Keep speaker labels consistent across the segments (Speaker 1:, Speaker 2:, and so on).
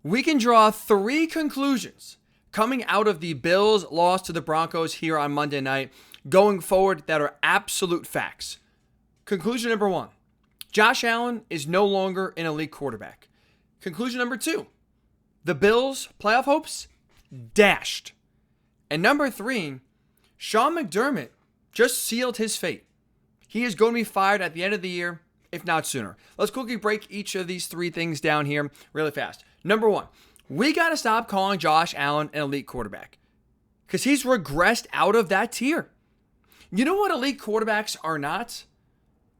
Speaker 1: we can draw 3 conclusions coming out of the Bills' loss to the Broncos here on Monday night going forward that are absolute facts. Conclusion number 1, Josh Allen is no longer an elite quarterback. Conclusion number 2, the Bills' playoff hopes dashed. And number 3, Sean McDermott just sealed his fate. He is going to be fired at the end of the year, if not sooner. Let's quickly break each of these 3 things down here really fast. Number 1, we got to stop calling Josh Allen an elite quarterback because he's regressed out of that tier. You know what elite quarterbacks are not?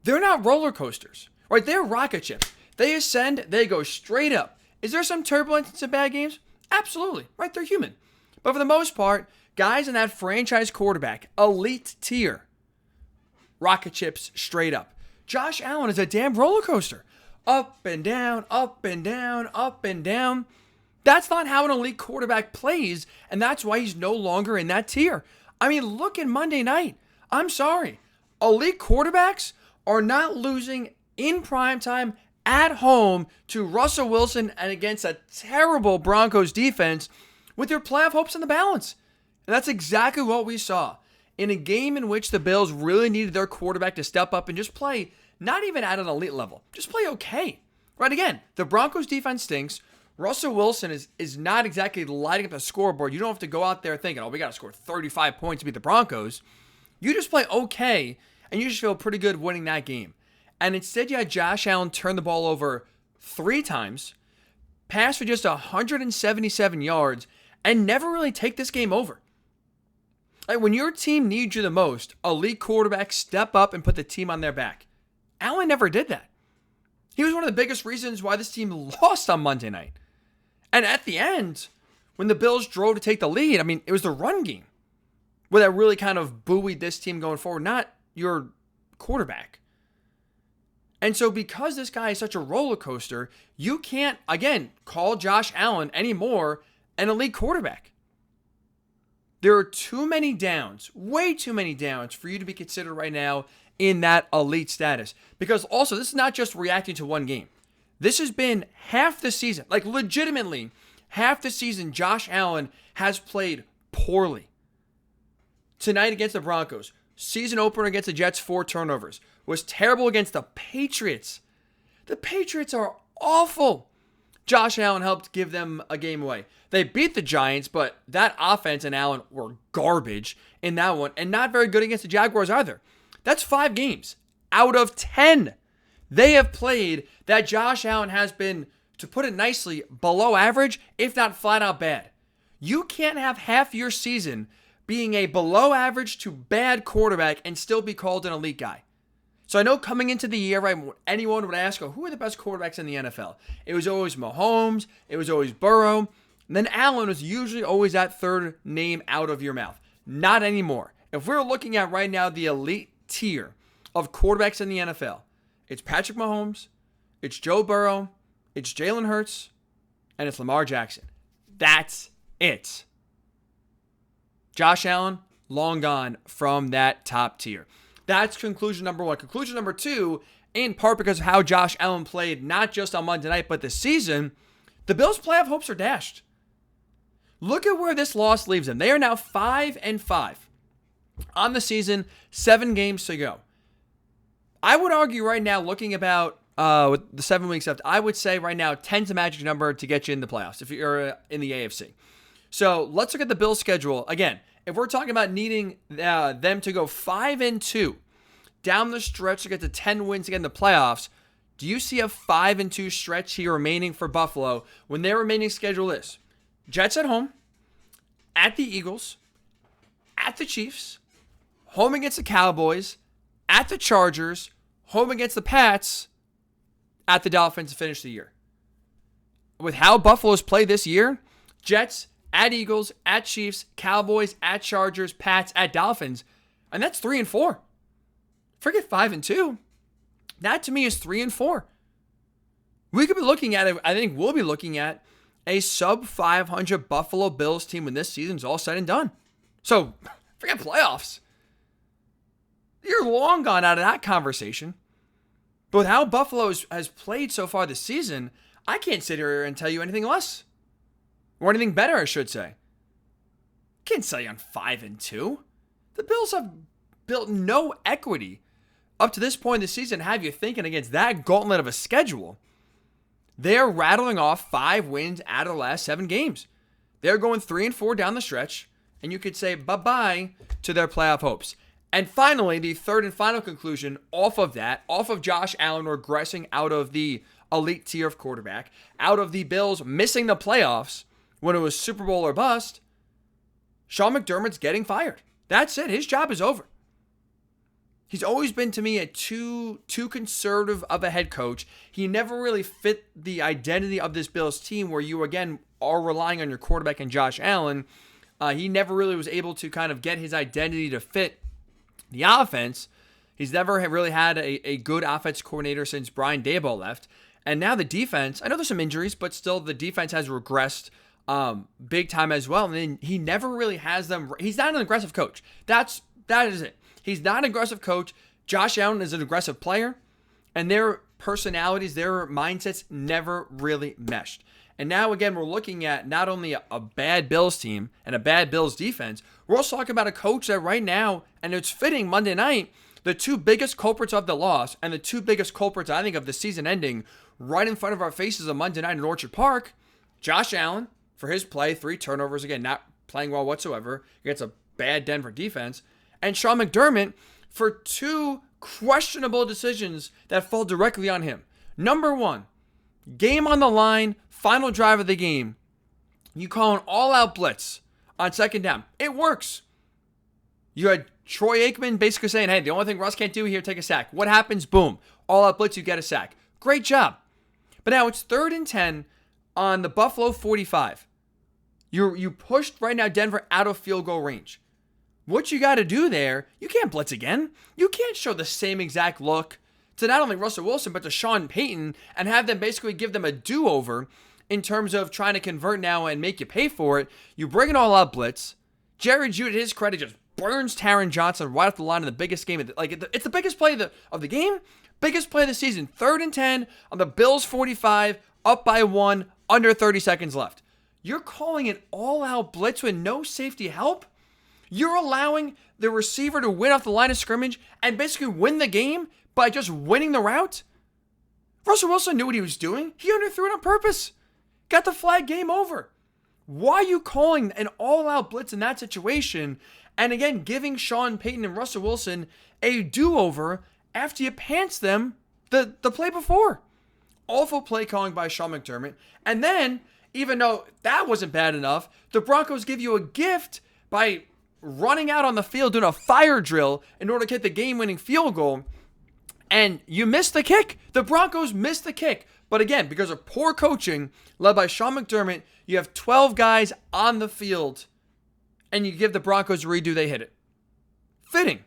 Speaker 1: They're not roller coasters, right? They're rocket ships. They ascend, they go straight up. Is there some turbulence in some bad games? Absolutely, right? They're human. But for the most part, guys in that franchise quarterback, elite tier, rocket ships straight up. Josh Allen is a damn roller coaster. Up and down, up and down, up and down. That's not how an elite quarterback plays, and that's why he's no longer in that tier. I mean, look at Monday night. I'm sorry. Elite quarterbacks are not losing in primetime at home to Russell Wilson and against a terrible Broncos defense with their playoff hopes in the balance. And that's exactly what we saw in a game in which the Bills really needed their quarterback to step up and just play not even at an elite level, just play okay. Right, again, the Broncos defense stinks. Russell Wilson is not exactly lighting up the scoreboard. You don't have to go out there thinking, we got to score 35 points to beat the Broncos. You just play okay, and you just feel pretty good winning that game. And instead, you had Josh Allen turn the ball over 3 times, pass for just 177 yards, and never really take this game over. Like when your team needs you the most, elite quarterbacks step up and put the team on their back. Allen never did that. He was one of the biggest reasons why this team lost on Monday night. And at the end, when the Bills drove to take the lead, it was the run game where that really kind of buoyed this team going forward, not your quarterback. And so because this guy is such a roller coaster, you can't, again, call Josh Allen anymore an elite quarterback. There are too many downs, way too many downs for you to be considered right now in that elite status. Because also, this is not just reacting to one game. This has been half the season, like legitimately half the season, Josh Allen has played poorly. Tonight against the Broncos, season opener against the Jets, 4 turnovers. Was terrible against the Patriots. The Patriots are awful. Josh Allen helped give them a game away. They beat the Giants, but that offense and Allen were garbage in that one, and not very good against the Jaguars either. That's 5 games out of 10 they have played that Josh Allen has been, to put it nicely, below average, if not flat out bad. You can't have half your season being a below average to bad quarterback and still be called an elite guy. So I know coming into the year, right, anyone would ask, who are the best quarterbacks in the NFL? It was always Mahomes, it was always Burrow, and then Allen was usually always that third name out of your mouth. Not anymore. If we're looking at right now the elite tier of quarterbacks in the NFL, it's Patrick Mahomes, it's Joe Burrow, it's Jalen Hurts, and it's Lamar Jackson. That's it. Josh Allen, long gone from that top tier. That's conclusion number 1. Conclusion number 2, in part because of how Josh Allen played, not just on Monday night, but this season, the Bills' playoff hopes are dashed. Look at where this loss leaves them. They are now 5-5 on the season, 7 games to go. I would argue right now, looking about with the 7 weeks left, I would say right now 10's a magic number to get you in the playoffs if you're in the AFC. So let's look at the Bills' schedule. Again, if we're talking about needing them to go 5-2 down the stretch to get to 10 wins to get in the playoffs, do you see a 5-2 stretch here remaining for Buffalo when their remaining schedule is Jets at home, at the Eagles, at the Chiefs, home against the Cowboys, at the Chargers, home against the Pats, at the Dolphins to finish the year? With how Buffalo's played this year, Jets, at Eagles, at Chiefs, Cowboys, at Chargers, Pats, at Dolphins, and that's 3-4. Forget 5-2. That to me is 3-4. We could be looking at it. I think we'll be looking at a sub 500 Buffalo Bills team when this season's all said and done. So forget playoffs. You're long gone out of that conversation. But with how Buffalo has played so far this season, I can't sit here and tell you anything less. or anything better, I should say. Can't sell you on 5-2. The Bills have built no equity up to this point in the season. Have you thinking against that gauntlet of a schedule? They're rattling off 5 wins out of the last 7 games. They're going 3-4 down the stretch, and you could say bye-bye to their playoff hopes. And finally, the third and final conclusion off of that, off of Josh Allen regressing out of the elite tier of quarterback, out of the Bills missing the playoffs when it was Super Bowl or bust, Sean McDermott's getting fired. That's it. His job is over. He's always been, to me, a too conservative of a head coach. He never really fit the identity of this Bills team where you, again, are relying on your quarterback and Josh Allen. He never really was able to kind of get his identity to fit the offense. He's never really had a good offense coordinator since Brian Daboll left. And now the defense, I know there's some injuries, but still the defense has regressed big time as well. And then he never really has them. He's not an aggressive coach. That is it. He's not an aggressive coach. Josh Allen is an aggressive player. And their personalities, their mindsets never really meshed. And now, again, we're looking at not only a bad Bills team and a bad Bills defense, we're also talking about a coach that right now, and it's fitting Monday night, the 2 biggest culprits of the loss and the 2 biggest culprits, I think, of the season ending right in front of our faces on Monday night in Orchard Park, Josh Allen for his play, 3 turnovers, again, not playing well whatsoever against a bad Denver defense, and Sean McDermott for 2 questionable decisions that fall directly on him. Number 1, game on the line, final drive of the game. You call an all-out blitz on second down. It works. You had Troy Aikman basically saying, hey, the only thing Russ can't do here, take a sack. What happens? Boom. All-out blitz, you get a sack. Great job. But now it's 3rd and 10 on the Buffalo 45. You pushed right now Denver out of field goal range. What you got to do there, you can't blitz again. You can't show the same exact look to not only Russell Wilson, but to Sean Payton and have them basically give them a do-over in terms of trying to convert now and make you pay for it. You bring an all-out blitz. Jerry Jeudy, to his credit, just burns Taron Johnson right off the line in the biggest game. It's the biggest play of the game, biggest play of the season. 3rd and 10 on the Bills 45, up by 1, under 30 seconds left. You're calling an all-out blitz with no safety help? You're allowing the receiver to win off the line of scrimmage and basically win the game by just winning the route? Russell Wilson knew what he was doing. He underthrew it on purpose. Got the flag, game over. Why are you calling an all-out blitz in that situation? And again, giving Sean Payton and Russell Wilson a do-over after you pants them the play before. Awful play calling by Sean McDermott. And then, even though that wasn't bad enough, the Broncos give you a gift by running out on the field doing a fire drill in order to get the game-winning field goal. And you missed the kick. The Broncos missed the kick. But again, because of poor coaching led by Sean McDermott, you have 12 guys on the field and you give the Broncos a redo, they hit it. Fitting.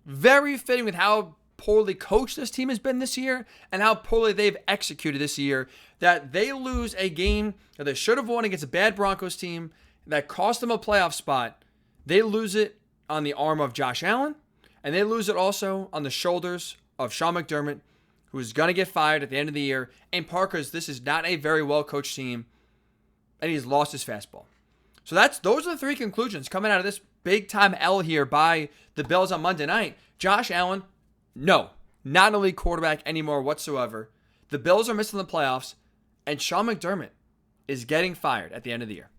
Speaker 1: Very fitting with how poorly coached this team has been this year and how poorly they've executed this year, that they lose a game that they should have won against a bad Broncos team that cost them a playoff spot. They lose it on the arm of Josh Allen, and they lose it also on the shoulders of Sean McDermott, who's going to get fired at the end of the year, in part because this is not a very well-coached team, and he's lost his fastball. So those are the 3 conclusions coming out of this big-time L here by the Bills on Monday night. Josh Allen, no, not an elite quarterback anymore whatsoever. The Bills are missing the playoffs, and Sean McDermott is getting fired at the end of the year.